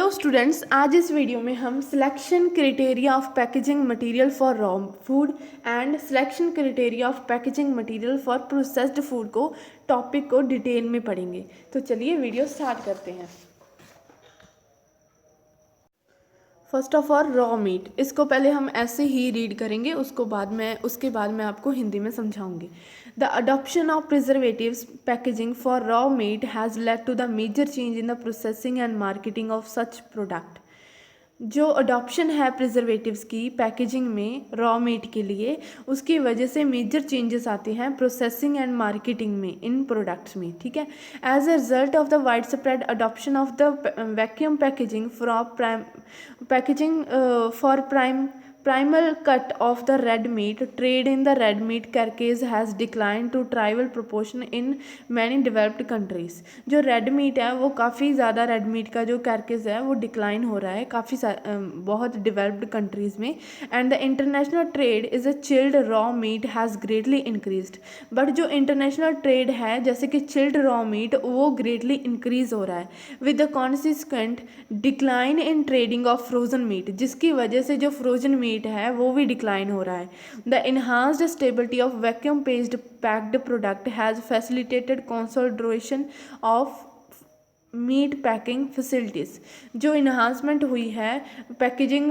Hello students, आज इस video में हम selection criteria of packaging material for raw food and selection criteria of packaging material for processed food को topic को detail में पढ़ेंगे। तो चलिए वीडियो स्टार्ट करते हैं। First of all raw meat, इसको पहले हम ऐसे ही रीड करेंगे, उसके बाद मैं आपको हिंदी में समझाऊंगी। The adoption of preservatives packaging for raw meat has led to the major change in the processing and marketing of such product. जो अडॉप्शन है प्रिजर्वेटिव्स की पैकेजिंग में रॉ मीट के लिए, उसकी वजह से मेजर चेंजेस आते हैं प्रोसेसिंग एंड मार्केटिंग में इन प्रोडक्ट्स में। ठीक है, as a result of the widespread adoption of the vacuum packaging for primal cut of the red meat, trade in the red meat carcass has declined to trivial proportion in many developed countries। जो red meat है वो काफ़ी ज़्यादा, red meat का जो कैरकेस है वो decline हो रहा है बहुत डेवलप्ड कंट्रीज़ में। And the international trade is a chilled raw meat has greatly increased. But जो इंटरनेशनल ट्रेड है जैसे कि चिल्ड रॉ मीट, वो ग्रेटली इंक्रीज हो रहा है with the consequent decline in trading of frozen meat, जिसकी वजह से जो फ्रोजन मीट है वो भी डिक्लाइन हो रहा है। The enhanced stability of vacuum paced packed product has facilitated consolidation of meat packing facilities. जो इन्हांसमेंट हुई है पैकेजिंग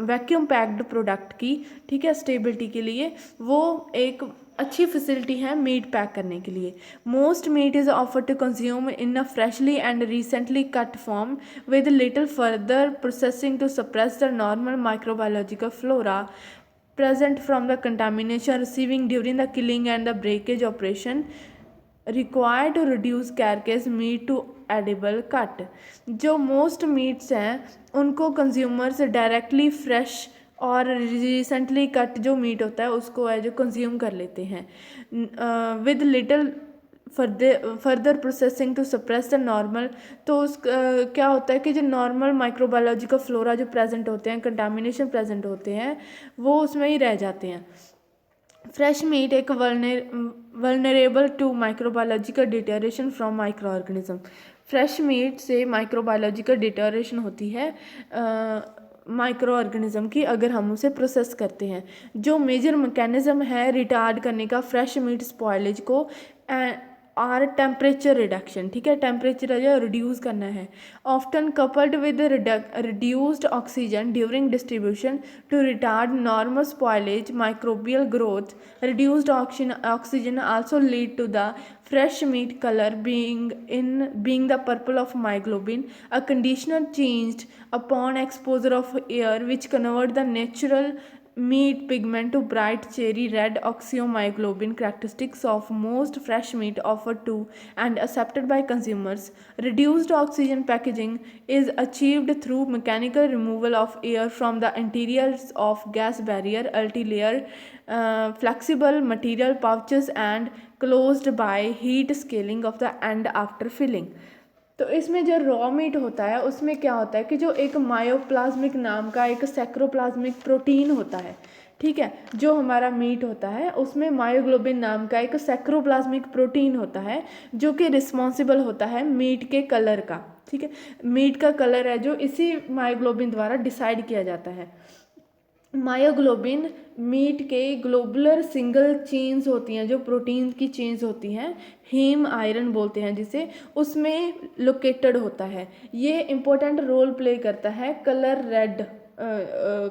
वैक्यूम पैक्ड प्रोडक्ट की, ठीक है, स्टेबिलिटी के लिए, वो एक अच्छी फैसिलिटी है मीट पैक करने के लिए। Most meat is offer to consume in a freshly and recently cut form with little further processing to suppress the normal microbiological flora present from the contamination receiving during the killing and the breakage operation required to reduce carcass meat to edible cut। जो most meats हैं उनको consumers directly fresh और recently cut जो meat होता है उसको है जो कंज्यूम कर लेते हैं with little further processing to suppress the normal. तो उस क्या होता है कि जो नॉर्मल माइक्रोबायोलॉजिकल फ्लोरा जो प्रेजेंट होते हैं, कंटामिनेशन प्रेजेंट होते हैं, वो उसमें ही रह जाते हैं। फ्रेश मीट एक vulnerable to microbiological deterioration from micro organism. Fresh meat से माइक्रोबायोलॉजिकल डिटेरियोरेशन होती है माइक्रो ऑर्गेनिज्म की, अगर हम उसे प्रोसेस करते हैं। जो मेजर मैकेनिज्म है रिटार्ड करने का फ्रेश मीट स्पॉयलेज को और टेम्परेचर रिडक्शन, ठीक है, टेम्परेचर जो रिड्यूस करना है, often coupled with reduced oxygen during distribution to retard normal spoilage microbial growth. Reduced oxygen also lead to the fresh meat color being the purple of myoglobin, a condition changed upon exposure of air which convert the natural meat pigment to bright cherry red oxyomyoglobin, characteristics of most fresh meat offered to and accepted by consumers. Reduced oxygen packaging is achieved through mechanical removal of air from the interiors of gas barrier, multi-layer flexible material pouches and closed by heat scaling of the end after filling। तो इसमें जो raw meat होता है उसमें क्या होता है कि जो एक मायोप्लाज्मिक नाम का एक सैक्रोप्लाज्मिक प्रोटीन होता है, ठीक है, जो हमारा मीट होता है उसमें मायोग्लोबिन नाम का एक सैक्रोप्लाज्मिक प्रोटीन होता है जो कि रिस्पॉन्सिबल होता है मीट के कलर का। ठीक है, मीट का कलर है जो इसी मायोग्लोबिन द्वारा डिसाइड किया जाता है। मायोग्लोबिन मीट के ग्लोबुलर सिंगल चेन्स होती हैं, जो प्रोटीन की चेन्स होती हैं, हीम आयरन बोलते हैं जिसे, उसमें लोकेटेड होता है। ये इम्पोर्टेंट रोल प्ले करता है कलर रेड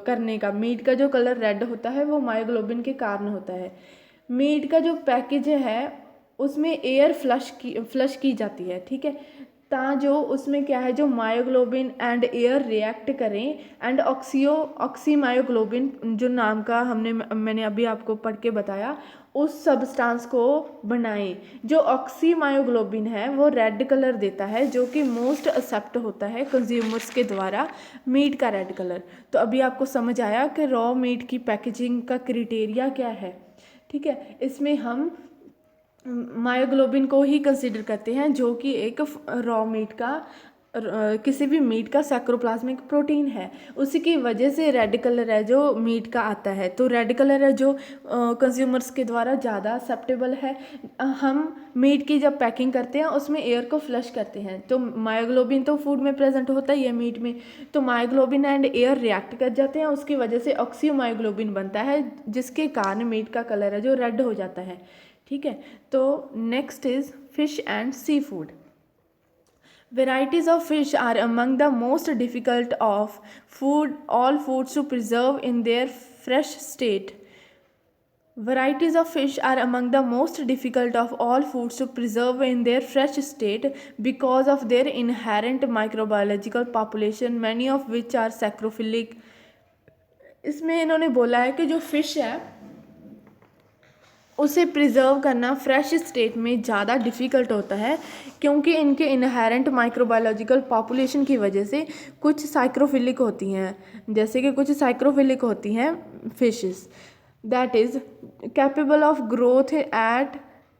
करने का। मीट का जो कलर रेड होता है वो मायोग्लोबिन के कारण होता है। मीट का जो पैकेज है उसमें एयर फ्लश की जाती है, ठीक है, जो उसमें क्या है, जो मायोग्लोबिन एंड एयर रिएक्ट करें एंड ऑक्सी मायोग्लोबिन जो नाम का मैंने अभी आपको पढ़ के बताया, उस सब्सटेंस को बनाएं। जो ऑक्सी मायोग्लोबिन है वो रेड कलर देता है जो कि मोस्ट एक्सेप्ट होता है कंज्यूमर्स के द्वारा, मीट का रेड कलर। तो अभी आपको समझ आया कि रॉ मीट की पैकेजिंग का क्राइटेरिया क्या है। ठीक है, इसमें हम मायोग्लोबिन को ही कंसिडर करते हैं जो कि एक रॉ मीट का किसी भी मीट का सैक्रोप्लाज्मिक प्रोटीन है, उसी की वजह से रेड कलर है जो मीट का आता है। तो रेड कलर है जो कंज्यूमर्स के द्वारा ज़्यादा एक्सेप्टेबल है। हम मीट की जब पैकिंग करते हैं उसमें एयर को फ्लश करते हैं, तो मायोग्लोबिन तो फूड में प्रेजेंट होता ही है मीट में, तो मायोग्लोबिन एंड एयर रिएक्ट कर जाते हैं, उसकी वजह से ऑक्सीमायोग्लोबिन बनता है, जिसके कारण मीट का कलर है जो रेड हो जाता है। ठीक है, तो next is fish and sea food. Varieties of fish are among the most difficult of all foods to preserve in their fresh state. Varieties of fish are among the most difficult of all foods to preserve in their fresh state because of their inherent microbiological population, many of which are saprophilic. इसमें इन्होंने बोला है कि जो fish है उसे preserve करना fresh state में ज़्यादा डिफ़िकल्ट होता है, क्योंकि इनके इनहेरेंट माइक्रोबायोलॉजिकल पॉपुलेशन की वजह से कुछ साइक्रोफिलिक होती हैं, जैसे कि कुछ साइक्रोफिलिक होती हैं fishes that is capable of growth at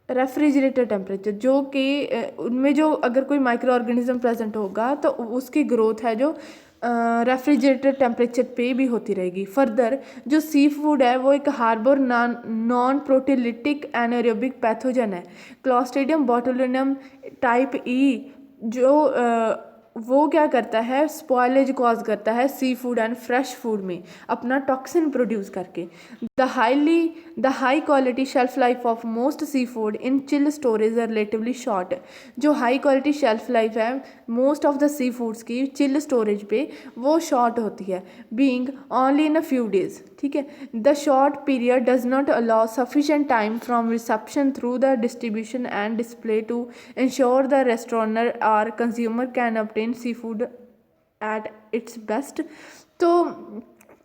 refrigerator temperature, जो कि उनमें जो अगर कोई माइक्रो ऑर्गेनिज्म प्रेजेंट होगा तो उसकी ग्रोथ है जो रेफ्रिजरेटर टेम्परेचर पे भी होती रहेगी। फर्दर जो सी फूड है वो एक harbour non proteolytic anaerobic pathogen है, क्लॉस्ट्रीडियम बोटुलिनम टाइप ई, जो वो क्या करता है, स्पॉयलेज कॉज करता है sea food and fresh food में अपना टॉक्सिन प्रोड्यूस करके। The high quality shelf life of most seafood in chill storage are relatively short. जो हाई क्वालिटी शेल्फ लाइफ है most of the seafoods की chill storage पे वो short होती है, बीइंग ओनली इन अ few days. ठीक है, the short period does not allow sufficient time from reception through the distribution and display to ensure the restaurant or consumer can obtain seafood at its best. तो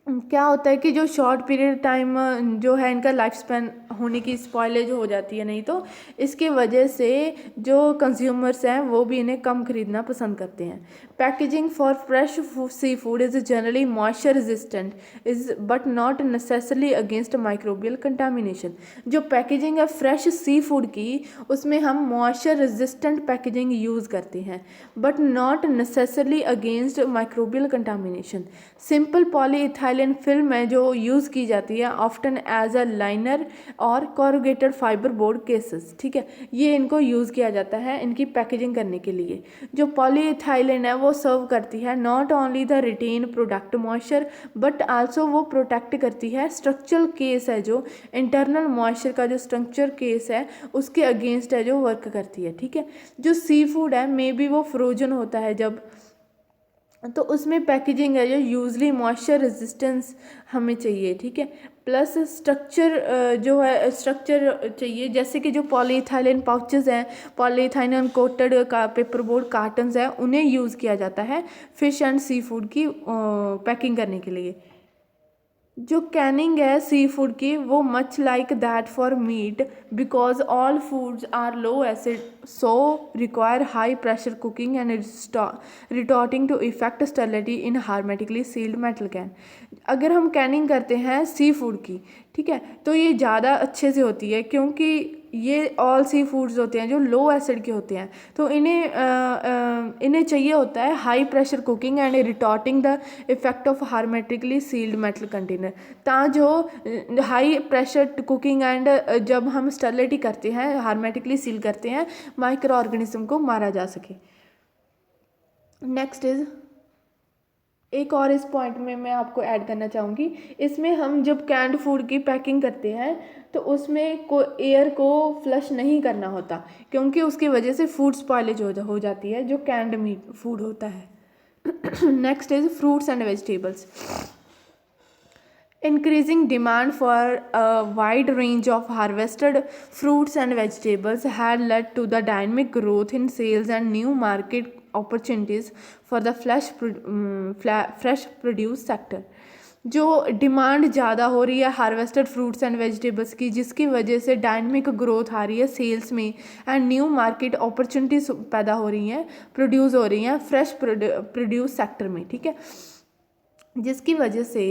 क्या होता है कि जो short period time जो है इनका life span होने की स्पॉइलेज हो जाती है, नहीं तो इसके वजह से जो कंज्यूमर्स हैं वो भी इन्हें कम खरीदना पसंद करते हैं। Packaging for fresh seafood is generally moisture resistant is but not necessarily against microbial contamination. जो पैकेजिंग है फ्रेश सी फूड की उसमें हम मॉइस्चर रेजिस्टेंट पैकेजिंग यूज़ करते हैं, but not necessarily against microbial contamination. Simple polyethylene film है जो use की जाती है ऑफ्टन एज अ लाइनर और कॉरुगेटेड फाइबर बोर्ड केसेस। ठीक है, ये इनको यूज़ किया जाता है इनकी पैकेजिंग करने के लिए। जो पॉलीइथाइलिन है वो सर्व करती है not only the retain product moisture but also वो प्रोटेक्ट करती है स्ट्रक्चरल केस है, जो इंटरनल मॉइस्चर का जो स्ट्रक्चर केस है उसके अगेंस्ट है जो वर्क करती है। ठीक है, जो सी फूड है मे बी वो फ्रोजन होता है जब, तो उसमें पैकेजिंग है जो यूजली मॉइस्चर रेजिस्टेंस हमें चाहिए। ठीक है, प्लस स्ट्रक्चर जो है स्ट्रक्चर चाहिए, जैसे कि जो पॉलीइथाइलिन पाउचेस हैं, पॉलीइथाइलिन कोटेड का पेपर बोर्ड कार्टन्स हैं, उन्हें यूज़ किया जाता है फिश एंड सी फूड की पैकिंग करने के लिए। जो कैनिंग है सी फूड की वो much like that for meat because all foods are low acid so require high pressure cooking and retorting to effect sterility in hermetically sealed metal can. अगर हम कैनिंग करते हैं सी फूड की, ठीक है, तो ये ज़्यादा अच्छे से होती है क्योंकि ये ऑल सी फूड्स होते हैं जो लो एसिड के होते हैं, तो इन्हें चाहिए होता है high pressure cooking and retorting the effect of hermetically sealed metal container, ता जो हाई प्रेशर कुकिंग एंड जब हम स्टेरिलिटी करते हैं हार्मेटिकली सील करते हैं माइक्रो ऑर्गेनिज्म को मारा जा सके। नेक्स्ट इज एक और इस पॉइंट में मैं आपको ऐड करना चाहूँगी, इसमें हम जब कैंड फूड की पैकिंग करते हैं तो उसमें को एयर को फ्लश नहीं करना होता क्योंकि उसकी वजह से फूड स्पॉइलेज हो जाती है जो कैंड मीट फूड होता है। Next is fruits and vegetables. Increasing demand for a wide range of harvested fruits and vegetables had led to the dynamic growth in sales and new market opportunities for the fresh produce sector। जो demand ज़्यादा हो रही है harvested fruits and vegetables की, जिसकी वजह से dynamic growth आ रही है सेल्स में एंड न्यू मार्केट अपॉर्चुनिटीज़ पैदा हो रही हैं, प्रोड्यूस हो रही हैं फ्रेश प्रोड्यूस सेक्टर में। ठीक है, जिसकी वजह से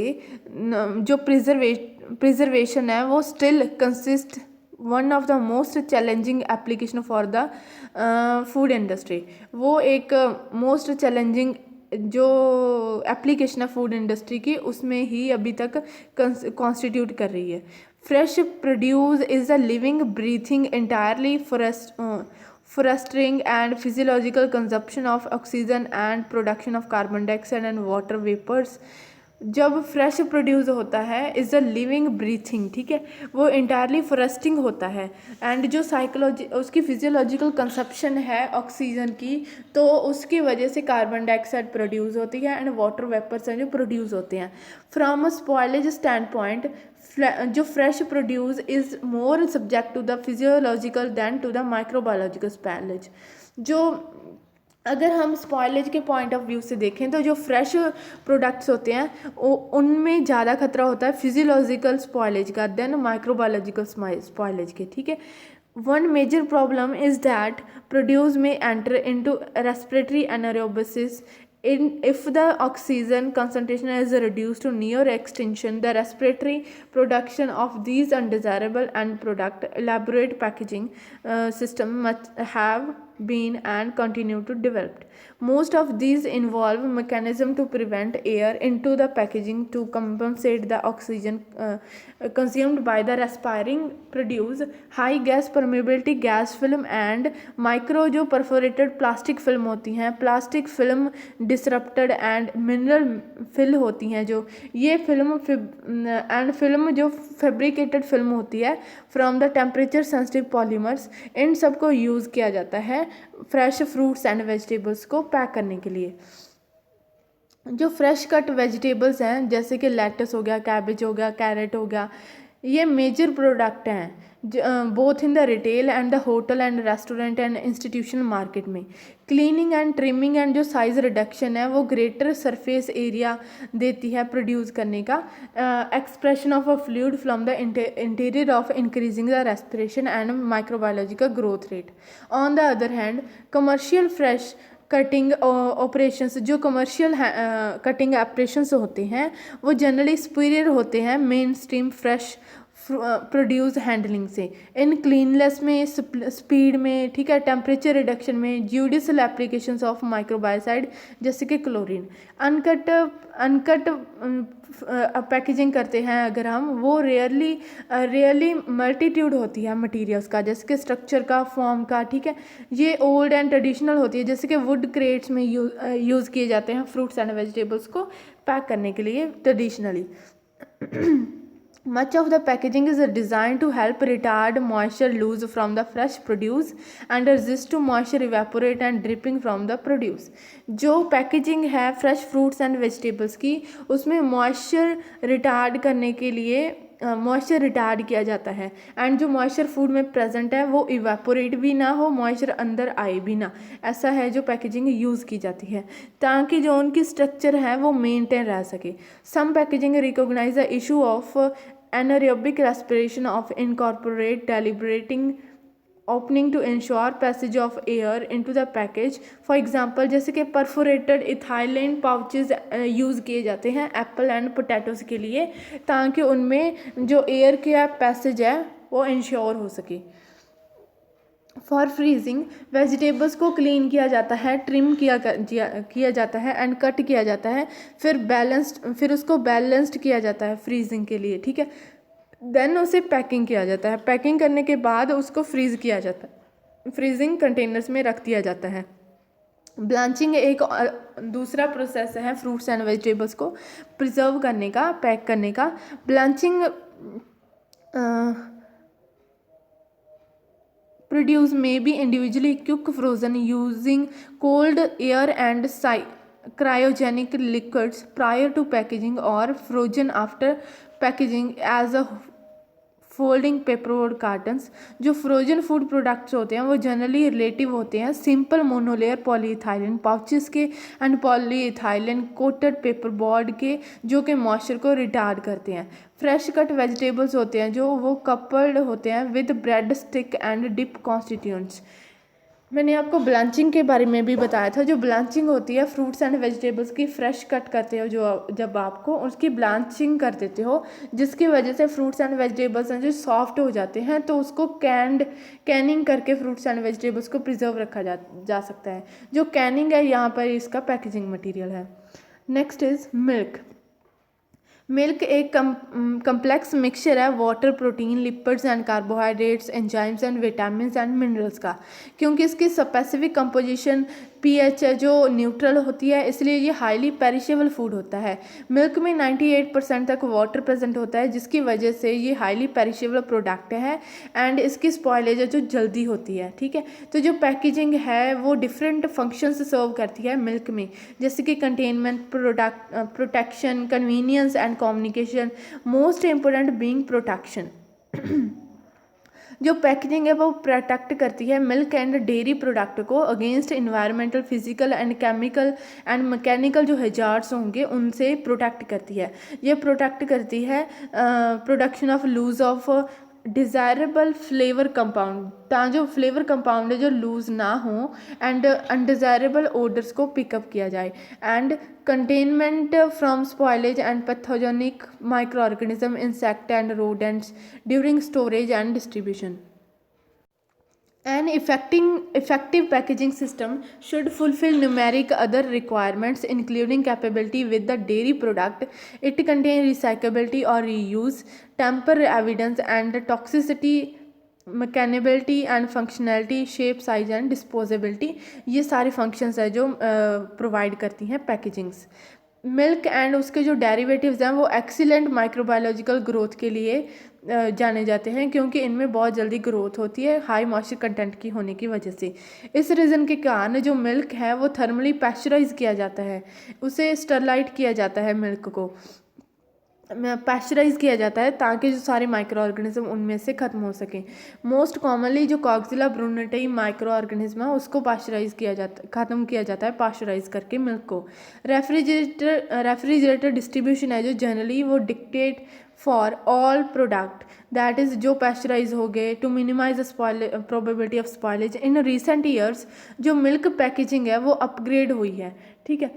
जो प्रिजर्वेशन है वो still consist one of the most challenging application for the food industry. वो एक मोस्ट चैलेंजिंग जो एप्लीकेशन है फूड इंडस्ट्री की, उसमें ही अभी तक कॉन्स्टिट्यूट कर रही है। Fresh produce is a living breathing entirely fostering and physiological consumption of oxygen and production of carbon dioxide and water vapors। जब फ्रेश प्रोड्यूस होता है इज़ अ लिविंग ब्रीथिंग, ठीक है, वो इंटायरली फॉरेस्टिंग होता है एंड जो साइकोलॉजी उसकी फिजियोलॉजिकल कंजप्शन है ऑक्सीजन की, तो उसकी वजह से कार्बन डाइऑक्साइड प्रोड्यूस होती है एंड वाटर वेपर्स हैं जो प्रोड्यूस होते हैं। From a spoilage standpoint, जो fresh produce is more subject to the physiological than to the microbiological spoilage. जो अगर हम स्पॉयलेज के पॉइंट ऑफ व्यू से देखें तो जो फ्रेश प्रोडक्ट्स होते हैं उनमें ज़्यादा खतरा होता है फिजियोलॉजिकल स्पॉयलेज का देन माइक्रोबायोलॉजिकल स्पॉयलेज के, ठीक है। One major problem is that produce में enter into respiratory anaerobiosis in if the oxygen concentration is reduced to near extinction, the respiratory production of these undesirable end product elaborate packaging system must have been and continue to develop. Most of these involve mechanism to prevent air into the packaging to compensate the oxygen consumed by the respiring produce high gas permeability gas film and micro जो perforated plastic film होती हैं, plastic film disrupted and mineral fill होती हैं, जो ये film and film जो fabricated film होती है from the temperature sensitive polymers, इन सबको यूज़ किया जाता है फ्रेश फ्रूट्स एंड वेजिटेबल्स को पैक करने के लिए। जो फ्रेश कट वेजिटेबल्स हैं जैसे कि लेटस हो गया, कैबेज हो गया, कैरेट हो गया, ये मेजर प्रोडक्ट हैं both in the retail and the hotel and restaurant and institutional market में। क्लीनिंग एंड ट्रिमिंग एंड जो साइज़ रिडक्शन है वो ग्रेटर सरफेस एरिया देती है प्रोड्यूस करने का। Expression of a fluid from the interior of increasing the respiration and microbiological growth rate. On the other hand commercial fresh cutting operations, जो commercial cutting operations होते हैं वो जनरली सुपीरियर होते हैं main stream fresh produce handling से, इन क्लीनलेस में, speed में, ठीक है, टेम्परेचर रिडक्शन में, ज्यूडिशल एप्लीकेशंस ऑफ माइक्रोबायोसाइड जैसे कि क्लोरीन। अनकट पैकेजिंग करते हैं अगर हम, वो रेयरली मल्टीट्यूड होती है मटेरियल्स का, जैसे कि स्ट्रक्चर का, फॉर्म का, ठीक है। ये ओल्ड एंड ट्रेडिशनल होती है, जैसे कि वुड क्रेट्स में यूज़ किए जाते हैं फ्रूट्स एंड वेजिटेबल्स को पैक करने के लिए traditionally. Much of the packaging is designed to help retard moisture loss from the fresh produce and resist to moisture evaporate and dripping from the produce। जो packaging है fresh fruits and vegetables की, उसमें moisture retard करने के लिए moisture retard किया जाता है एंड जो मॉइस्चर फूड में प्रेजेंट है वो इवेपोरेट भी ना हो, मॉइस्चर अंदर आए भी ना, ऐसा है जो पैकेजिंग यूज़ की जाती है ताकि जो उनकी स्ट्रक्चर है वो मेंटेन रह सके। Some packaging recognise the issue of anaerobic respiration of incorporate deliberating opening to ensure passage of air into the package। For example जैसे कि परफोरेटेड इथाइलिन पाउचेज यूज़ किए जाते हैं एप्पल एंड पोटैटोज़ के लिए ताकि उनमें जो एयर का पैसेज है वो इंश्योर हो सके। फॉर फ्रीजिंग वेजिटेबल्स को क्लीन किया जाता है, ट्रिम किया जाता है एंड कट किया जाता है, फिर उसको बैलेंस्ड किया जाता है फ्रीजिंग के लिए, ठीक है। देन उसे पैकिंग किया जाता है, पैकिंग करने के बाद उसको फ्रीज़ किया जाता है, फ्रीजिंग कंटेनर्स में रख दिया जाता है। ब्लांचिंग एक दूसरा प्रोसेस है फ्रूट्स एंड वेजिटेबल्स को प्रिजर्व करने का, पैक करने का। Blanching produce may be individually cooked frozen using cold air and cryogenic liquids prior to packaging or frozen after packaging as a folding paperboard cottons. जो frozen food products होते हैं वो generally relative होते हैं simple monolayer polyethylene pouches के and polyethylene coated paperboard के, जो कि मॉइस्चर को रिटार्ड करते हैं। फ्रेश कट वेजिटेबल्स होते हैं जो वो कपल्ड होते हैं with bread stick and dip constituents. मैंने आपको ब्लांचिंग के बारे में भी बताया था। जो ब्लांचिंग होती है फ्रूट्स एंड वेजिटेबल्स की फ्रेश कट करते हो जो जब आपको उसकी ब्लांचिंग कर देते हो, जिसकी वजह से फ्रूट्स एंड वेजिटेबल्स हैं जो सॉफ्ट हो जाते हैं, तो उसको कैनिंग करके फ्रूट्स एंड वेजिटेबल्स को प्रिजर्व रखा जा सकता है। जो कैनिंग है यहाँ पर इसका पैकेजिंग मटीरियल है। Next is milk. मिल्क एक कम्प्लेक्स मिक्सचर है water, protein, lipids and carbohydrates, enzymes and vitamin and minerals का। क्योंकि इसकी स्पेसिफिक कंपोजिशन पीएच है जो न्यूट्रल होती है, इसलिए ये हाईली पेरिशेबल फूड होता है। मिल्क में 98% तक वाटर प्रेजेंट होता है, जिसकी वजह से ये हाईली पेरिशेबल प्रोडक्ट है एंड इसकी स्पॉयलेज है जो जल्दी होती है। ठीक है, तो जो पैकेजिंग है वो डिफरेंट फंक्शंस सर्व करती है मिल्क में, जैसे कि containment, protection, convenience and communication, most important being protection. जो पैकेजिंग है वो प्रोटेक्ट करती है मिल्क एंड डेयरी प्रोडक्ट को against environmental, physical and chemical and mechanical जो हजार्ड्स होंगे उनसे प्रोटेक्ट करती है। ये प्रोटेक्ट करती है production of lose of desirable flavour compound, ता जो फ्लेवर कंपाउंड है जो लूज़ ना हो एंड अनडिज़ायरेबल ओडर्स को पिकअप किया जाए, and containment from spoilage and pathogenic micro organism, insect and rodents during storage and distribution. An effective packaging system should fulfill numeric other requirements, including compatibility with the dairy product. It contains recyclability or reuse, tamper evidence, and toxicity, machinability and functionality, shape, size and disposability. ये सारे functions है जो provide करती हैं packagings. Milk and उसके जो derivatives हैं वो एक्सीलेंट माइक्रोबायोलॉजिकल ग्रोथ के लिए जाने जाते हैं, क्योंकि इनमें बहुत जल्दी ग्रोथ होती है हाई मॉइस्चर कंटेंट की होने की वजह से। इस रीज़न के कारण जो मिल्क है वो थर्मली पैस्चराइज किया जाता है, उसे स्टरलाइट किया जाता है, मिल्क को पैस्चराइज किया जाता है ताकि जो सारे माइक्रो ऑर्गेनिज्म उनमें से ख़त्म हो सकें। मोस्ट कॉमनली जो कॉक्सिला ब्रूनेटाई माइक्रो ऑर्गेनिज्म है उसको पास्चराइज किया जाता ख़त्म किया जाता है पास्चराइज करके मिल्क को। रेफ्रिजरेटर डिस्ट्रीब्यूशन है जो जनरली वो dictate for all product that is जो पैस्चराइज हो गए to minimise probability of spoilage. In recent years जो मिल्क पैकेजिंग है वो अपग्रेड हुई है। ठीक है,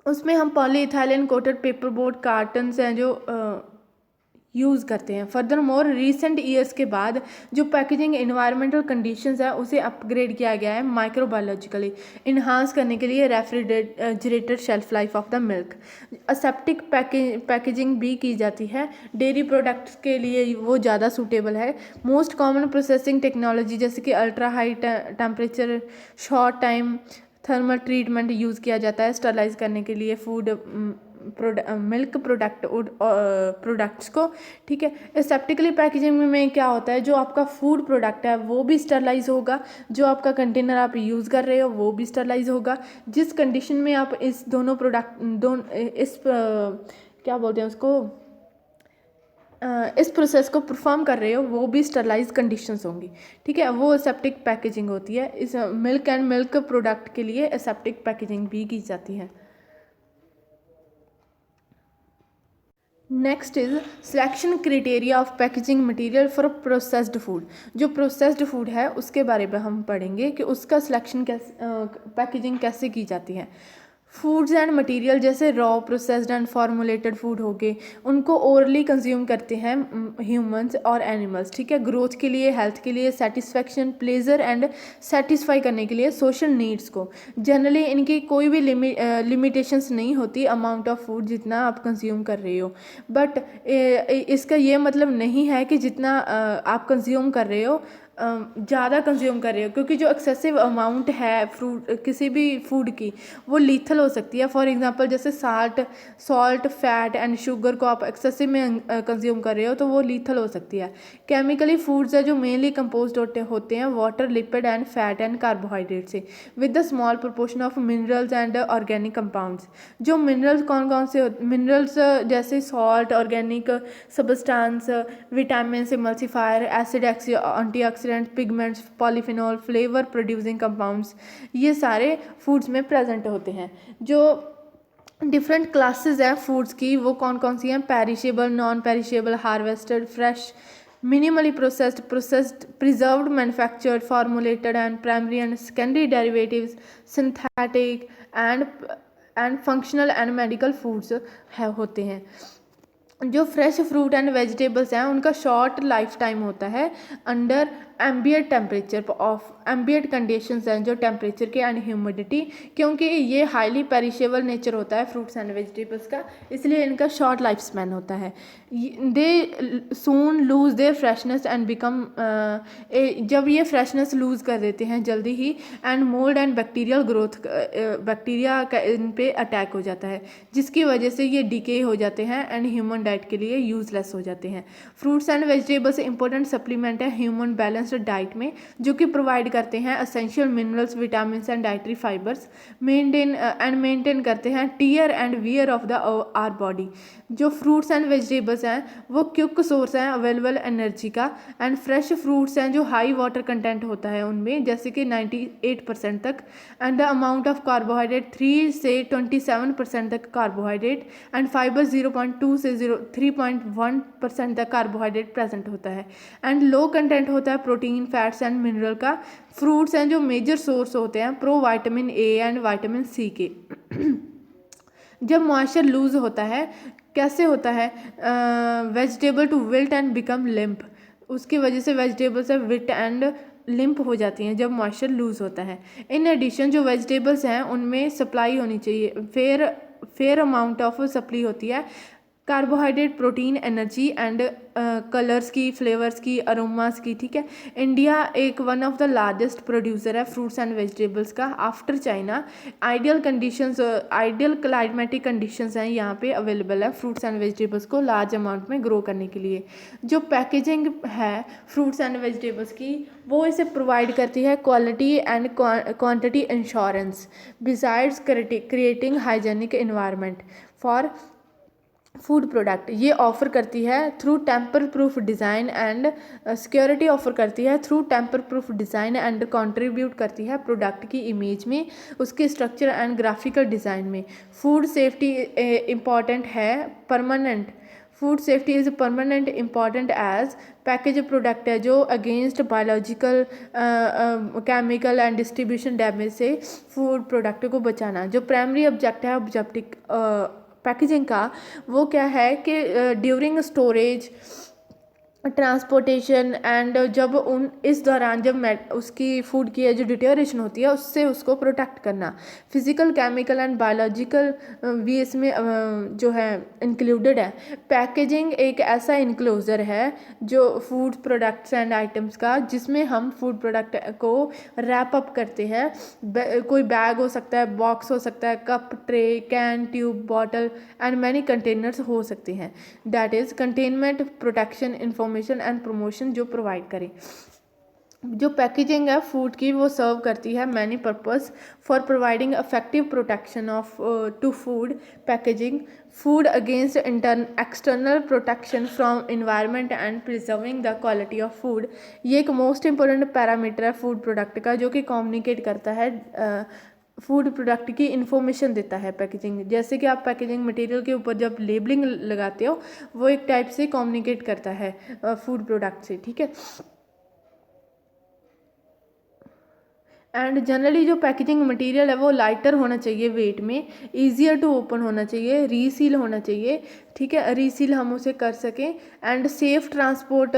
उसमें हम polyethylene coated paper board cartons हैं जो यूज़ करते हैं। फर्दर मोर रिसेंट ईयर्स के बाद जो पैकेजिंग इन्वायरमेंटल कंडीशंस है उसे अपग्रेड किया गया है माइक्रोबायोलॉजिकली इन्हांस करने के लिए refrigerator shelf life of the milk. Aseptic packaging भी की जाती है, डेयरी प्रोडक्ट्स के लिए वो ज़्यादा सूटेबल है। मोस्ट कॉमन प्रोसेसिंग टेक्नोलॉजी जैसे कि ultra high temperature, short time thermal treatment use किया जाता है स्टरलाइज करने के लिए फूड मिल्क प्रोडक्ट्स को। ठीक है, एसेप्टिकली पैकेजिंग में क्या होता है, जो आपका फूड प्रोडक्ट है वो भी स्टरलाइज होगा, जो आपका कंटेनर आप यूज़ कर रहे हो वो भी स्टरलाइज होगा। जिस कंडीशन में आप इस दोनों क्या बोलते हैं उसको, इस प्रोसेस को परफॉर्म कर रहे हो वो भी स्टरलाइज कंडीशंस होंगी। ठीक है, वो एसेप्टिक पैकेजिंग होती है। इस मिल्क एंड मिल्क प्रोडक्ट के लिए एसेप्टिक पैकेजिंग भी की जाती है। Next is selection criteria of packaging material for processed food. जो प्रोसेस्ड फूड है उसके बारे में हम पढ़ेंगे कि उसका सिलेक्शन कैसे पैकेजिंग कैसे की जाती है। फूड्स एंड मटेरियल जैसे raw, processed and formulated food हो गए, उनको ओरली कंज्यूम करते हैं ह्यूमंस और एनिमल्स। ठीक है, ग्रोथ के लिए, हेल्थ के लिए, सेटिस्फेक्शन, प्लेजर एंड सेटिस्फाई करने के लिए सोशल नीड्स को। जनरली इनकी कोई भी लिमिटेशंस नहीं होती अमाउंट ऑफ फूड जितना आप कंज्यूम कर रहे हो, बट इसका ये मतलब नहीं है कि जितना आप कंज्यूम कर रहे हो ज़्यादा कंज्यूम कर रहे हो, क्योंकि जो एक्सेसिव अमाउंट है फ्रूट किसी भी फूड की वो लीथल हो सकती है। फॉर एग्जांपल जैसे सॉल्ट, फैट एंड शुगर को आप एक्सेसिव में कंज्यूम कर रहे हो तो वो लीथल हो सकती है। केमिकली फूड्स है जो मेनली कंपोज होते हैं water, lipid and fat and carbohydrate से, with the small proportion of minerals and organic compounds. जो मिनरल्स कौन कौन से मिनरल्स जैसे salt, organic substance, vitamin, emulsifier, acid, antioxidant, pigments, polyphenol, flavour producing compounds, ये सारे फूड्स में प्रेजेंट होते हैं। जो डिफरेंट क्लासेस हैं फूड्स की वो कौन कौन सी हैं, perishable, non perishable, harvested, fresh, minimally processed, preserved, manufactured, formulated, and primary and secondary derivatives, synthetic and functional and medical foods है होते हैं। जो फ्रेश फ्रूट एंड वेजिटेबल्स हैं उनका शॉर्ट लाइफ टाइम होता है under ambient temperature of ambient conditions हैं जो टेम्परेचर के एंड ह्यूमिडिटी, क्योंकि ये हाईली पेरिशेबल नेचर होता है फ्रूट्स एंड वेजिटेबल्स का, इसलिए इनका शॉर्ट लाइफ स्पैन होता है। They soon lose their freshness and become, जब ये फ्रेशनेस लूज़ कर देते हैं जल्दी ही, and mould and bacterial growth, bacteria का इन पे अटैक हो जाता है जिसकी वजह से ये डिके हो जाते हैं एंड ह्यूमन डाइट के लिए यूजलेस हो जाते हैं। Fruits and vegetables important supplement है ह्यूमन बैलेंस्ड डाइट में, जो कि प्रोवाइड करते हैं essential minerals, vitamin and dietary fibres, maintain करते हैं tear and wear of the our body. जो फ्रूट्स एंड वेजिटेबल्स हैं वो क्विक सोर्स हैं अवेलेबल एनर्जी का, एंड फ्रेश फ्रूट्स हैं जो हाई वाटर कंटेंट होता है उनमें, जैसे कि 98% तक, and the amount of carbohydrate 3 से 27% तक कार्बोहाइड्रेट, एंड फाइबर 0.2 से 3.1% तक कार्बोहाइड्रेट प्रेजेंट होता है, एंड लो कंटेंट होता है प्रोटीन, फैट्स एंड मिनरल का। फ्रूट्स हैं जो मेजर सोर्स होते हैं pro vitamin A and vitamin C के। जब मॉइस्चर लूज होता है, कैसे होता है, vegetable to wilt and become limp, उसकी वजह से वेजिटेबल्स है विट एंड लिम्प हो जाती हैं जब मॉइस्चर लूज़ होता है। इन एडिशन जो वेजिटेबल्स हैं उनमें सप्लाई होनी चाहिए, फेयर अमाउंट ऑफ सप्लाई होती है carbohydrate, protein, energy and colours की, फ्लेवर्स की, अरोमास की, ठीक है। इंडिया एक one of the largest producer है फ्रूट्स एंड वेजिटेबल्स का after China. Ideal climatic conditions हैं यहाँ पे अवेलेबल है फ्रूट्स एंड वेजिटेबल्स को लार्ज अमाउंट में ग्रो करने के लिए। जो पैकेजिंग है फ्रूट्स एंड वेजिटेबल्स की वो इसे प्रोवाइड करती है quality and quantity insurance, besides creating hygienic environment for food product. ये ऑफ़र करती है through tamper proof design and security offer करती है through tamper proof design and contribute करती है प्रोडक्ट की इमेज में, उसके स्ट्रक्चर एंड ग्राफिकल डिज़ाइन में। फूड सेफ्टी इम्पॉर्टेंट है, permanent food safety is permanent important as package product है जो against biological, chemical and distribution damage से फूड प्रोडक्ट को बचाना। जो प्राइमरी ऑब्जेक्ट है ऑब्जेक्टिव पैकेजिंग का वो क्या है कि ड्यूरिंग स्टोरेज, ट्रांसपोर्टेशन एंड जब इस दौरान जब उसकी फूड की जो डिटेरिएशन होती है उससे उसको प्रोटेक्ट करना। फिजिकल, केमिकल एंड बायोलॉजिकल भी इसमें जो है इंक्लूडेड है। पैकेजिंग एक ऐसा इनक्लोजर है जो फूड प्रोडक्ट्स एंड आइटम्स का जिसमें हम फूड प्रोडक्ट को रैप अप करते हैं। कोई बैग हो सकता है, बॉक्स हो सकता है, cup, tray, can, tube, bottle and many containers हो सकते हैं। That is containment, protection, information and promotion जो प्रोवाइड करें। जो पैकेजिंग है फूड की वो सर्व करती है many purpose for providing effective protection of to food packaging, food against external protection from environment and preserving the quality of food. ये एक मोस्ट इंपॉर्टेंट पैरामीटर है फूड प्रोडक्ट का जो कि कम्युनिकेट करता है फूड प्रोडक्ट की इन्फॉर्मेशन देता है पैकेजिंग। जैसे कि आप पैकेजिंग मटेरियल के ऊपर जब लेबलिंग लगाते हो वो एक टाइप से कम्युनिकेट करता है फूड प्रोडक्ट से, ठीक है। एंड जनरली जो पैकेजिंग मटेरियल है वो लाइटर होना चाहिए वेट में, ईजियर टू ओपन होना चाहिए, रीसील होना चाहिए, ठीक है, रीसील हम उसे कर सकें, एंड सेफ़ ट्रांसपोर्ट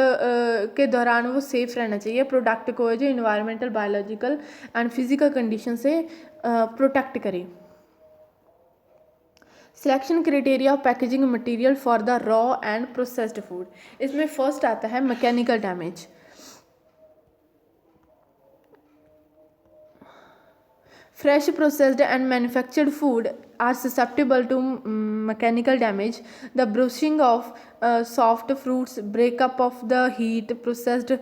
के दौरान वो सेफ़ रहना चाहिए प्रोडक्ट को जो environmental, biological and physical condition से प्रोटेक्ट करें। Selection criteria of packaging material for the raw and processed food. इसमें फर्स्ट आता है mechanical damage. Fresh, processed and manufactured food are susceptible to mechanical damage. The bruising of soft fruits, breakup of the heat, processed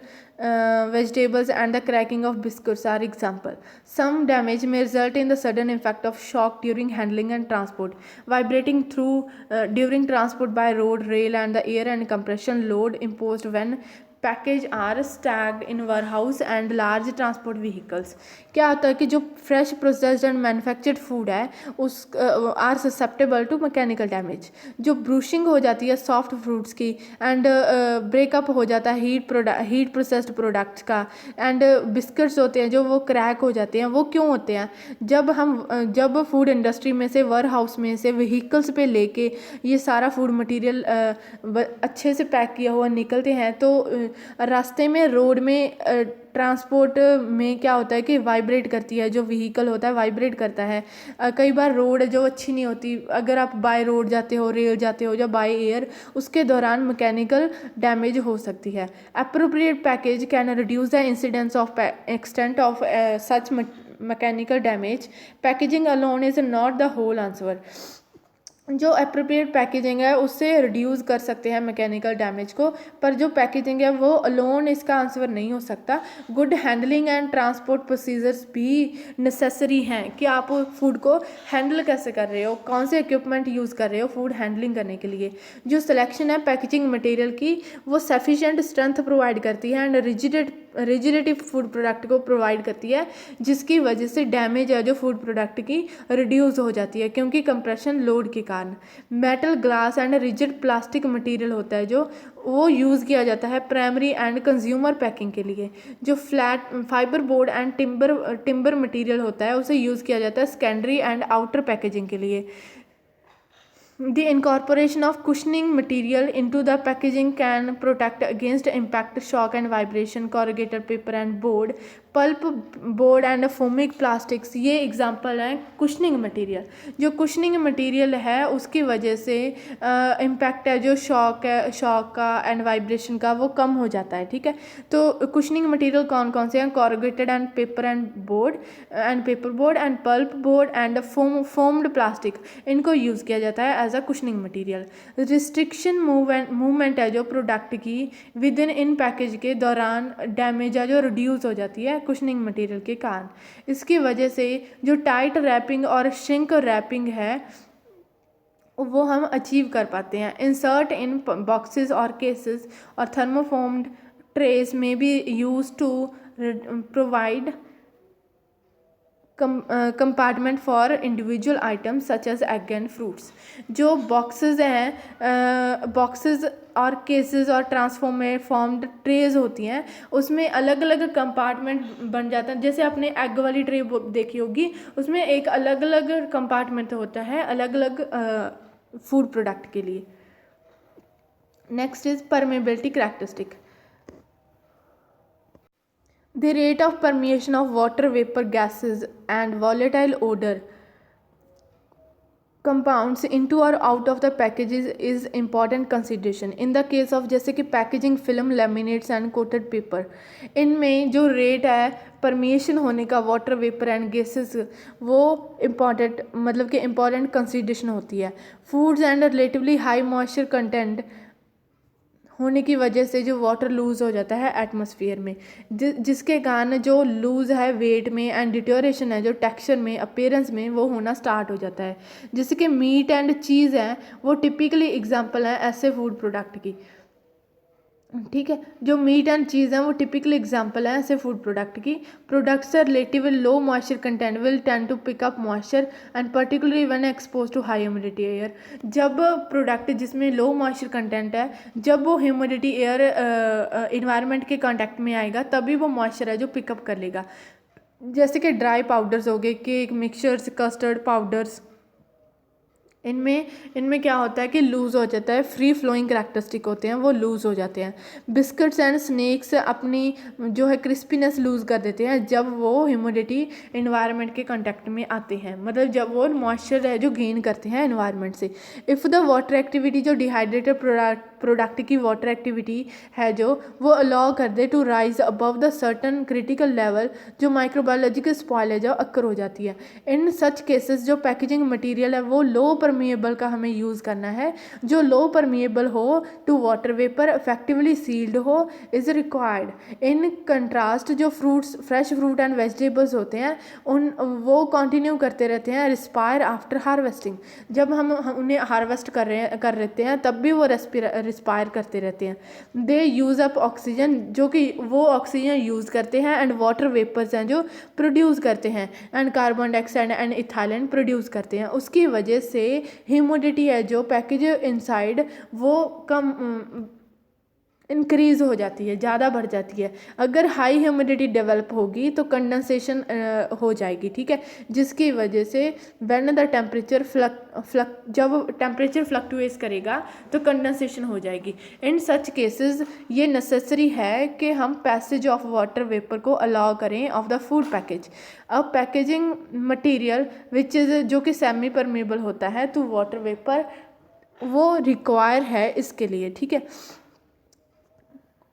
vegetables and the cracking of biscuits are example. Some damage may result in the sudden effect of shock during handling and transport, vibrating through during transport by road, rail and the air and compression load imposed when package are stacked in warehouse and large transport vehicles. क्या होता है कि जो fresh processed and manufactured food है उस are susceptible to mechanical damage. जो bruising हो जाती है सॉफ्ट फ्रूट्स की एंड ब्रेकअप हो जाता है हीट प्रोसेस्ड प्रोडक्ट्स का एंड बिस्किट्स होते हैं जो वो क्रैक हो जाते हैं। वो क्यों होते हैं? जब फूड इंडस्ट्री में से वेयर हाउस में से व्हीकल्स पे लेके ये सारा फूड मटेरियल अच्छे से पैक किया हुआ निकलते हैं तो रास्ते में रोड में ट्रांसपोर्ट में क्या होता है कि वाइब्रेट करती है, जो व्हीकल होता है वाइब्रेट करता है। कई बार रोड जो अच्छी नहीं होती, अगर आप बाय रोड जाते हो, रेल जाते हो या बाय एयर, उसके दौरान मैकेनिकल डैमेज हो सकती है। Appropriate package can reduce the incidence of extent of such mechanical damage. Packaging alone is not the whole answer. जो अप्रोप्रिएट पैकेजिंग है उससे रिड्यूस कर सकते हैं मैकेनिकल डैमेज को, पर जो पैकेजिंग है वो अलोन इसका आंसर नहीं हो सकता। Good handling and transport procedures भी नेसेसरी हैं कि आप फूड को हैंडल कैसे कर रहे हो, कौन से इक्विपमेंट यूज़ कर रहे हो फूड हैंडलिंग करने के लिए। जो सिलेक्शन है पैकेजिंग मटेरियल की वो सफिशेंट स्ट्रेंथ प्रोवाइड करती है एंड रिजिडिटी फूड प्रोडक्ट को प्रोवाइड करती है, जिसकी वजह से डैमेज है जो फूड प्रोडक्ट की रिड्यूस हो जाती है क्योंकि कंप्रेशन लोड के कारण। Metal, glass and rigid plastic material होता है जो वो यूज़ किया जाता है प्राइमरी एंड कंज्यूमर पैकिंग के लिए। जो flat fibre board and timber material होता है उसे यूज़ किया जाता है सेकेंडरी एंड आउटर पैकेजिंग के लिए। The incorporation of cushioning material into the packaging can protect against impact, shock and vibration. Corrugated paper and board, pulp board and foamic plastics, ये example हैं कुशनिंग मटेरियल। जो cushioning material है उसकी वजह से impact है जो शॉक का एंड वाइब्रेशन का वो कम हो जाता है। ठीक है, तो कुशनिंग मटेरियल कौन कौन से हैं? Corrugated and paper board and pulp board and foamed plastic, इनको यूज़ किया जाता है as a cushioning material. Restriction movement है जो प्रोडक्ट की विद इन पैकेज के दौरान डैमेज है जो रिड्यूस हो जाती है कुशनिंग मटेरियल के कारण। इसकी वजह से जो टाइट रैपिंग और श्रिंक रैपिंग है वो हम अचीव कर पाते हैं। इंसर्ट इन बॉक्सेस और केसेस और थर्मोफॉर्म्ड ट्रेस में be use to provide compartment for individual items such as egg and fruits. जो बॉक्सेस हैं, बॉक्सेस और केसेस और ट्रांसफॉर्म्ड ट्रेज होती हैं उसमें अलग अलग कंपार्टमेंट बन जाता है। जैसे आपने एग वाली ट्रे देखी होगी, उसमें एक अलग अलग कंपार्टमेंट होता है अलग अलग फूड प्रोडक्ट के लिए। Next is permeability characteristic. The rate of permeation of water, vapor, gases and volatile odor compounds into or out of the packages is important consideration. In the case of जैसे कि packaging film, laminates and coated paper, इनमें जो rate है permeation होने का water, vapour and gases वो important मतलब कि इम्पॉर्टेंट कंसिडरेशन होती है। Foods and relatively high moisture content होने की वजह से जो वाटर लूज़ हो जाता है एटमॉस्फेयर में, जिसके कारण जो लूज़ है वेट में एंड डिटोरेशन है जो टेक्सचर में, अपीयरेंस में वो होना स्टार्ट हो जाता है। जैसे कि मीट एंड चीज़ हैं वो टिपिकली एग्जांपल हैं ऐसे फूड प्रोडक्ट की। ठीक है, जो मीट एंड चीज़ हैं वो टिपिकल एग्जांपल हैं ऐसे फूड प्रोडक्ट की। Products are relative low moisture content will tend to pick up moisture and particularly when expose to high humidity air. जब प्रोडक्ट जिसमें लो मॉइस्चर कंटेंट है, जब वो ह्यूमिडिटी एयर इन्वायरमेंट के contact में आएगा तभी वो मॉइस्चर है जो पिकअप कर लेगा। जैसे कि ड्राई पाउडर्स हो गए, केक मिक्सचर्स, कस्टर्ड पाउडर्स, इनमें क्या होता है कि लूज़ हो जाता है, फ्री फ्लोइंग करैक्टरिस्टिक होते हैं वो लूज़ हो जाते हैं। बिस्किट्स एंड स्नैक्स अपनी जो है क्रिस्पीनेस लूज़ कर देते हैं जब वो ह्यूमिडिटी इन्वायरमेंट के कांटेक्ट में आते हैं, मतलब जब वो मॉइस्चर है जो गेन करते हैं इन्वायरमेंट से। इफ़ द वाटर एक्टिविटी, जो डिहाइड्रेटेड प्रोडक्ट की वाटर एक्टिविटी है जो वो अलाउ कर दे to rise above the certain critical level, जो माइक्रोबायोलॉजिकल स्पॉइलेज है अक्कर हो जाती है। इन सच केसेस जो पैकेजिंग मटीरियल है वो लो परमिएबल का हमें यूज़ करना है। जो लो परमिएबल हो to water vapour, effectively sealed हो, इज़ रिक्वायर्ड। इन कंट्रास्ट जो fruits, fresh fruit and vegetables होते हैं वो कंटिन्यू करते रहते हैं रिस्पायर आफ्टर हार्वेस्टिंग। जब हम उन्हें हार्वेस्ट कर लेते हैं तब भी वो रिस्पायर करते रहते हैं। दे यूज़ अप ऑक्सीजन, जो कि वो ऑक्सीजन यूज़ करते हैं, एंड वाटर वेपर्स हैं जो प्रोड्यूस करते हैं, and carbon dioxide and ethylene produce करते हैं। उसकी वजह से ह्यूमिडिटी है जो पैकेज इनसाइड वो कम इंक्रीज़ हो जाती है, ज़्यादा बढ़ जाती है। अगर हाई ह्यूमिडिटी डेवलप होगी तो कंडेंसेशन हो जाएगी, ठीक है, जिसकी वजह से व्हेन द टेम्परेचर जब टेम्परेचर फ्लक्चुएट्स करेगा तो कंडेंसेशन हो जाएगी। इन सच केसेस ये नेसेसरी है कि हम पैसेज ऑफ वाटर वेपर को अलाउ करें ऑफ द फूड पैकेज। अब पैकेजिंग मटेरियल विच इज़ जो कि सेमी परमेबल होता है तो वाटर वेपर वो रिक्वायर है इसके लिए, ठीक है।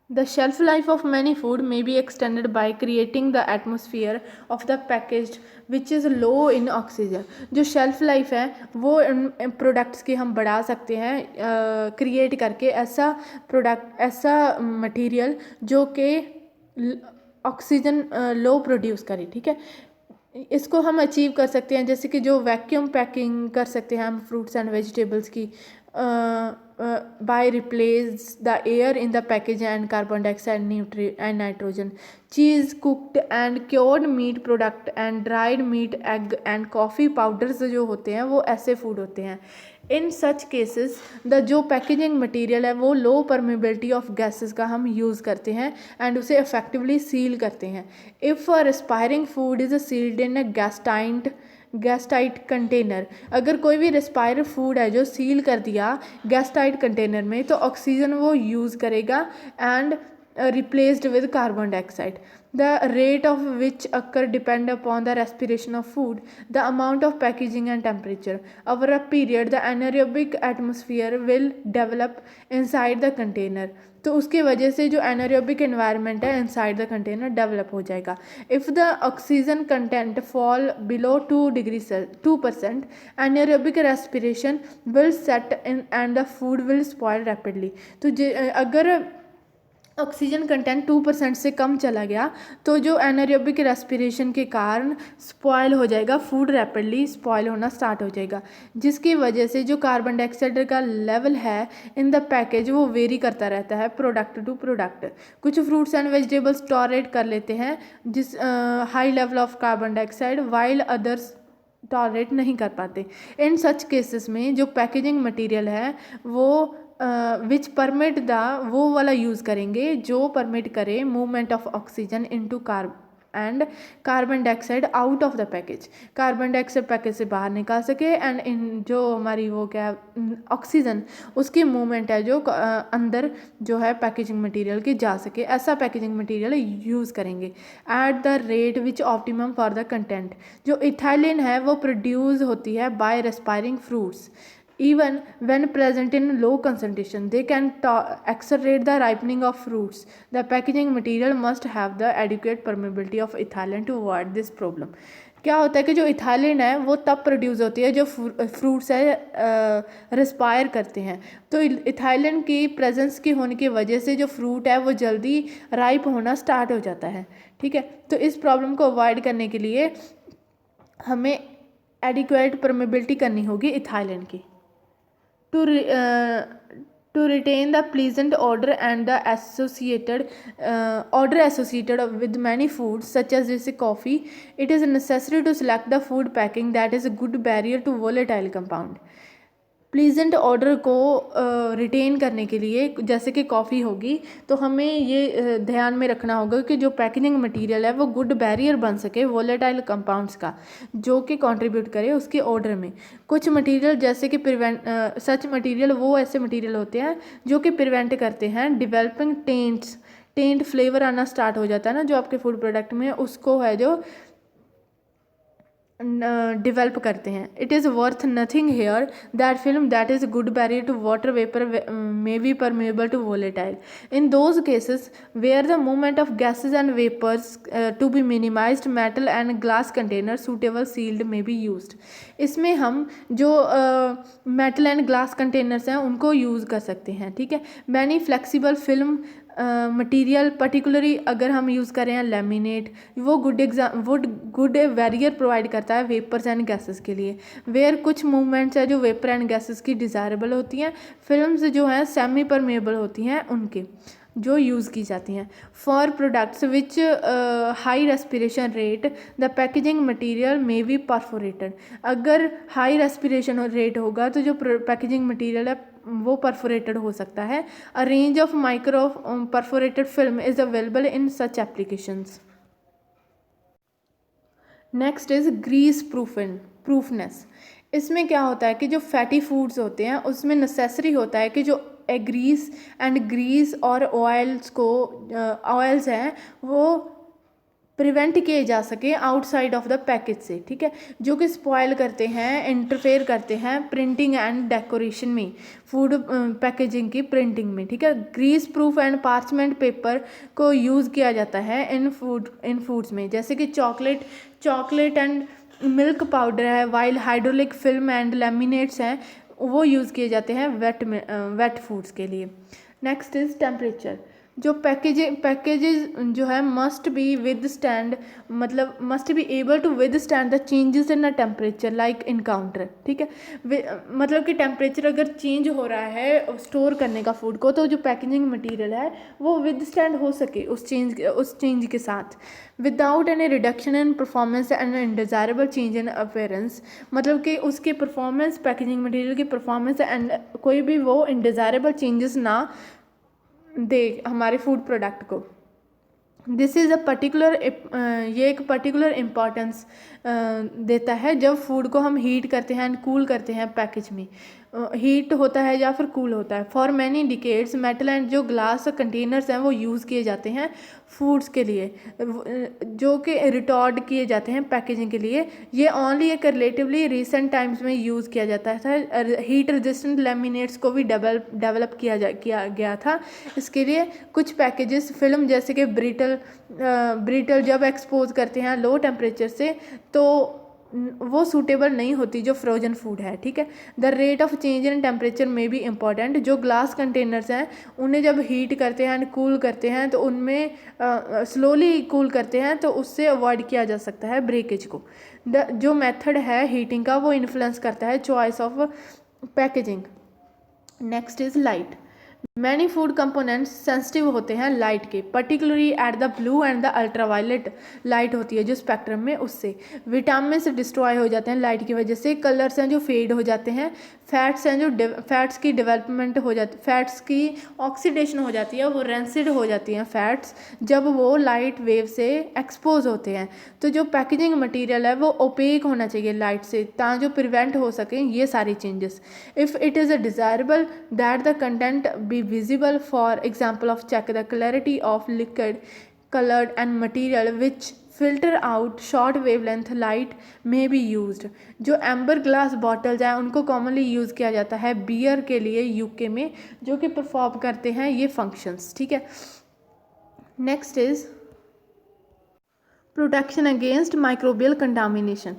The shelf life of many food may be extended by creating the atmosphere of the packaged which is low in oxygen। जो शेल्फ लाइफ है वो प्रोडक्ट्स की हम बढ़ा सकते हैं क्रिएट करके ऐसा प्रोडक्ट, ऐसा मटेरियल जो कि ऑक्सीजन लो प्रोड्यूस करे, ठीक है। इसको हम अचीव कर सकते हैं जैसे कि जो वैक्यूम पैकिंग कर सकते हैं हम फ्रूट्स एंड वेजिटेबल्स की, by replace the air in the package and carbon dioxide and nitrogen। cheese, cooked and cured meat product and dried meat, egg and coffee powders जो होते हैं वो ऐसे फूड होते हैं। इन सच केसेस द जो packaging material है वो लो परमेबिलिटी ऑफ गैसेस का हम यूज़ करते हैं एंड उसे इफेक्टिवली सील करते हैं। If a respiring food is sealed in a gas tight container, अगर कोई भी रेस्पायर फूड है जो सील कर दिया गैस टाइट कंटेनर में तो ऑक्सीजन वो यूज़ करेगा and replaced with carbon dioxide। The rate of which occur depend upon the respiration of food, the amount of packaging and temperature। Over a period the anaerobic atmosphere will develop inside the container। तो उसकी वजह से जो anaerobic environment है inside the container develop हो जाएगा। If the oxygen content fall below 2% anaerobic respiration will set in and the food will spoil rapidly. तो अगर ऑक्सीजन कंटेंट 2% से कम चला गया तो जो एनारोबिक रेस्पिरेशन के कारण स्पॉइल हो जाएगा, फूड रैपिडली स्पॉइल होना स्टार्ट हो जाएगा, जिसकी वजह से जो कार्बन डाइऑक्साइड का लेवल है इन द पैकेज वो वेरी करता रहता है प्रोडक्ट टू प्रोडक्ट। कुछ फ्रूट्स एंड वेजिटेबल्स टॉलरेट कर लेते हैं जिस high level of carbon dioxide, while others tolerate नहीं कर पाते। इन सच केसेस में जो पैकेजिंग मटेरियल है वो विच परमिट द वो वाला यूज़ करेंगे जो परमिट करे movement of oxygen into carbon dioxide out of the package. Carbon dioxide package से बाहर निकाल सके एंड इन जो हमारी वो क्या ऑक्सीजन उसकी मूवमेंट है जो अंदर जो है पैकेजिंग मटेरियल की जा सके, ऐसा पैकेजिंग मटेरियल यूज़ करेंगे at the rate which optimum for the content. जो इथाइलिन है वो प्रोड्यूस होती है by respiring fruits. Even when present in low concentration, they can accelerate the ripening of fruits। The packaging material must have the adequate permeability of ethylene to avoid this problem। क्या होता है कि जो ethylene है वो तब produce होती है जो फ्रूट्स है रिस्पायर करते हैं। तो इथाइलिन की प्रेजेंस की होने की वजह से जो फ्रूट है वो जल्दी राइप होना स्टार्ट हो जाता है, ठीक है। तो इस प्रॉब्लम को अवॉइड करने के लिए हमें एडिक्वेट परमेबिलिटी करनी होगी इथाइलिन की। To retain the pleasant odor and the associated odor associated with many foods such as जैसे coffee, it is necessary to select the food packing that is a good barrier to volatile compound। Pleasant order को retain करने के लिए जैसे कि coffee होगी तो हमें ये ध्यान में रखना होगा कि जो पैकेजिंग मटेरियल है वो गुड बैरियर बन सके वोलेटाइल कंपाउंड्स का जो कि कंट्रीब्यूट करे उसके ऑर्डर में। कुछ मटेरियल जैसे कि सच मटेरियल वो ऐसे मटेरियल होते हैं जो कि प्रिवेंट करते हैं डिवेलपिंग टेंट फ्लेवर आना स्टार्ट हो जाता है ना जो आपके फूड प्रोडक्ट में, उसको है जो डिवेल्प करते हैं. It is worth nothing here that film that is good barrier to water vapour may be permeable to volatile. In those cases where the movement of gases and vapours to be minimised metal and glass container suitable sealed may be used. इसमें हम जो metal and glass containers हैं उनको use कर सकते हैं. ठीक है. Many flexible film material particularly अगर हम यूज़ कर रहे हैं लेमिनेट, वो गुड बैरियर प्रोवाइड करता है वेपर्स एंड गैसेस के लिए. वेयर कुछ मूवमेंट्स है जो वेपर एंड गैसेस की डिज़ायरेबल होती हैं, फिल्म्स जो हैं सेमी परमेबल होती हैं उनके जो यूज़ की जाती हैं. For products which high respiration rate the packaging material may be perforated. अगर हाई रेस्पिरेशन रेट होगा तो जो पैकेजिंग मटीरियल है वो परफोरेटेड हो सकता है. A range of micro perforated film is available in such applications. Next is grease proofness. इसमें क्या होता है कि जो फैटी फूड्स होते हैं उसमें नेसेसरी होता है कि जो ग्रीस और ऑयल्स हैं वो प्रिवेंट किए जा सके आउटसाइड ऑफ द पैकेज से. ठीक है. जो कि स्पॉयल करते हैं, इंटरफेयर करते हैं प्रिंटिंग एंड डेकोरेशन में, फूड पैकेजिंग की प्रिंटिंग में. ठीक है. Grease proof and parchment paper को यूज़ किया जाता है इन फूड्स में, जैसे कि चॉकलेट एंड मिल्क पाउडर है, while hydraulic film and laminates हैं वो यूज़ किए जाते हैं वेट फूड्स के लिए. Next is temperature. जो पैकेजेस जो है must be able to withstand the changes in a temperature like encounter. ठीक है. मतलब कि टेम्परेचर अगर चेंज हो रहा है स्टोर करने का फूड को, तो जो पैकेजिंग मटेरियल है वो विदस्टैंड हो सके उस चेंज के साथ, without any reduction in performance and undesirable change in appearance. मतलब कि उसके परफॉर्मेंस, पैकेजिंग मटेरियल की परफॉर्मेंस एंड कोई भी वो इनडिज़ायरेबल चेंजेस ना दे हमारे फूड प्रोडक्ट को. दिस इज़ ये एक पर्टिकुलर इम्पॉर्टेंस देता है जब फूड को हम हीट करते हैं एंड कूल करते हैं पैकेज में. हीट होता है या फिर कूल होता है. For many decades metal and जो ग्लास कंटेनर्स हैं वो यूज़ किए जाते हैं फूड्स के लिए, जो कि रिटॉर्ड किए जाते हैं पैकेजिंग के लिए. ये ओनली एक रिलेटिवली रिसेंट टाइम्स में यूज़ किया जाता था. हीट रेजिस्टेंट लेमिनेट्स को भी डेवलप किया गया था इसके लिए. कुछ पैकेजेस फिल्म जैसे कि ब्रिटल जब एक्सपोज करते हैं लो टेम्परेचर से तो वो सूटेबल नहीं होती जो फ्रोजन फूड है. ठीक है. The rate of change in temperature में भी इम्पॉर्टेंट. जो ग्लास कंटेनर्स हैं उन्हें जब हीट करते हैं एंड कूल करते हैं तो उनमें स्लोली कूल करते हैं तो उससे अवॉइड किया जा सकता है ब्रेकेज को. जो मेथड है हीटिंग का वो इन्फ्लुएंस करता है choice of packaging. Next is light. Many food components sensitive होते हैं लाइट के, particularly at the blue and the ultraviolet light होती है जो स्पेक्ट्रम में, उससे विटामिन से डिस्ट्रॉय हो जाते हैं लाइट की वजह से. कलर्स हैं जो फेड हो जाते हैं. फैट्स हैं जो फैट्स की डेवलपमेंट हो जाती, फैट्स की ऑक्सीडेशन हो जाती है, वो रेंसिड हो जाती हैं फैट्स जब वो लाइट वेव से एक्सपोज होते हैं. तो जो पैकेजिंग मटेरियल है वो ओपेक होना चाहिए लाइट से ताकि जो प्रिवेंट हो सकें ये सारी changes. If it is a desirable that the content be visible, for example of check the clarity of liquid colored and material which filter out short wavelength light may be used. जो amber glass bottles हैं उनको commonly use किया जाता है beer के लिए UK में, जो कि परफॉर्म करते हैं ये फंक्शंस. ठीक है. Next is protection against microbial contamination.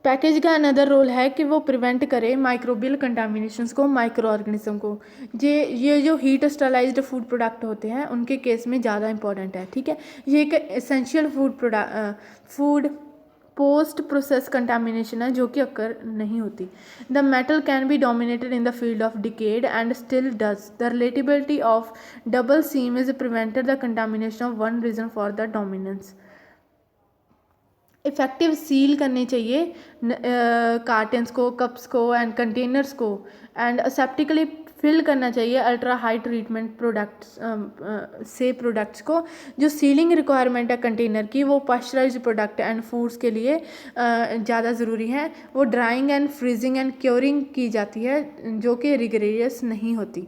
Package का अनदर रोल है कि वो प्रिवेंट करे माइक्रोबियल कंटामिनेशंस को, माइक्रो ऑर्गेनिज्म को. ये जो हीट स्टरलाइज्ड फूड प्रोडक्ट होते हैं उनके केस में ज़्यादा इंपॉर्टेंट है. ठीक है. ये एक essential food post process contamination है जो कि अकर नहीं होती. The metal can be dominated in the field of decade and still does. The reliability of double seam is prevented the contamination of one reason for the dominance. Effective seal करने चाहिए cartons को, cups को and containers को, and aseptically fill करना चाहिए ultra high treatment products को. जो ceiling requirement है कंटेनर की वो पाश्चराइज्ड प्रोडक्ट एंड फूड्स के लिए ज़्यादा ज़रूरी है. वो drawing and freezing and curing की जाती है जो कि रिग्रेरियस नहीं होती.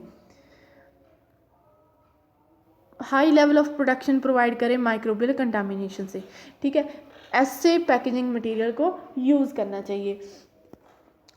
High level of production provide करें माइक्रोबियल कंटामिनेशन से. ठीक है. ऐसे पैकेजिंग मटेरियल को यूज़ करना चाहिए।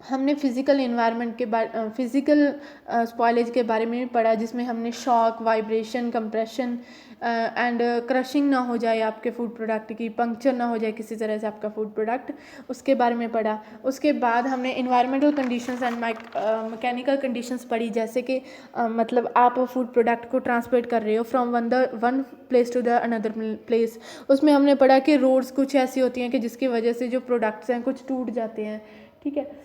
हमने फिज़िकल इन्वायरमेंट के बारे फिज़िकल स्पॉइलेज के बारे में भी पढ़ा, जिसमें हमने shock, vibration, compression and crushing ना हो जाए आपके फूड प्रोडक्ट की, पंक्चर ना हो जाए किसी तरह से आपका फूड प्रोडक्ट, उसके बारे में पढ़ा। उसके बाद हमने environmental conditions and mechanical conditions पढ़ी, जैसे कि मतलब आप फूड प्रोडक्ट को ट्रांसपोर्ट कर रहे हो from one place to the another place. उसमें हमने पढ़ा कि रोड्स कुछ ऐसी होती हैं कि जिसकी वजह से जो प्रोडक्ट्स हैं कुछ टूट जाते हैं, ठीक है।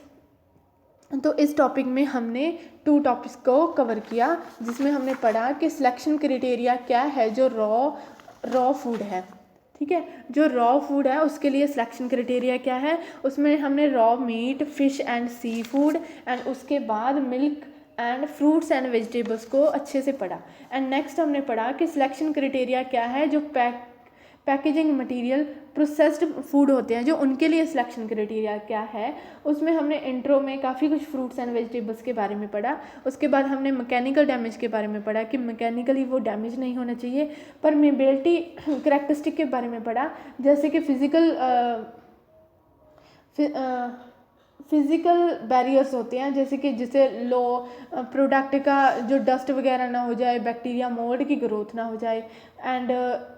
तो इस टॉपिक में हमने 2 टॉपिक्स को कवर किया, जिसमें हमने पढ़ा कि सिलेक्शन क्राइटेरिया क्या है जो रॉ फूड है, ठीक है। जो रॉ फूड है उसके लिए सिलेक्शन क्राइटेरिया क्या है, उसमें हमने raw meat, fish and sea food and उसके बाद milk and fruits and vegetables को अच्छे से पढ़ा। एंड नेक्स्ट हमने पढ़ा कि सिलेक्शन क्राइटेरिया क्या है जो पैकेजिंग मटेरियल प्रोसेस्ड फूड होते हैं, जो उनके लिए सिलेक्शन क्राइटेरिया क्या है। उसमें हमने इंट्रो में काफ़ी कुछ फ्रूट्स एंड वेजिटेबल्स के बारे में पढ़ा। उसके बाद हमने मैकेनिकल डैमेज के बारे में पढ़ा कि मैकेनिकली वो डैमेज नहीं होना चाहिए। परमेबिलिटी करैक्टरिस्टिक के बारे में पढ़ा, जैसे कि फिज़िकल बैरियर्स होते हैं, जैसे कि जिससे लो प्रोडक्ट का जो डस्ट वगैरह ना हो जाए, बैक्टीरिया मोल्ड की ग्रोथ ना हो जाए, and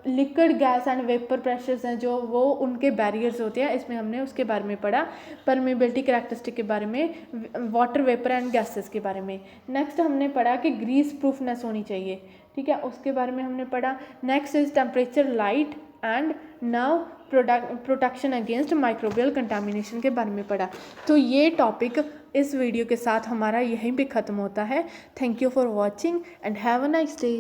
liquid gas and vapour pressures हैं जो वो उनके बैरियर्स होते हैं, इसमें हमने उसके बारे में पढ़ा। परमेबिलिटी करैक्टरिस्टिक के बारे में, वाटर वेपर एंड गैसेस के बारे में। नेक्स्ट हमने पढ़ा कि ग्रीस प्रूफनेस होनी चाहिए, ठीक है, उसके बारे में हमने पढ़ा। Next is temperature, light and now protection against microbial contamination के बारे में पढ़ा। तो ये टॉपिक इस वीडियो के साथ हमारा यहीं पे ख़त्म होता है। Thank you for watching and have a nice day.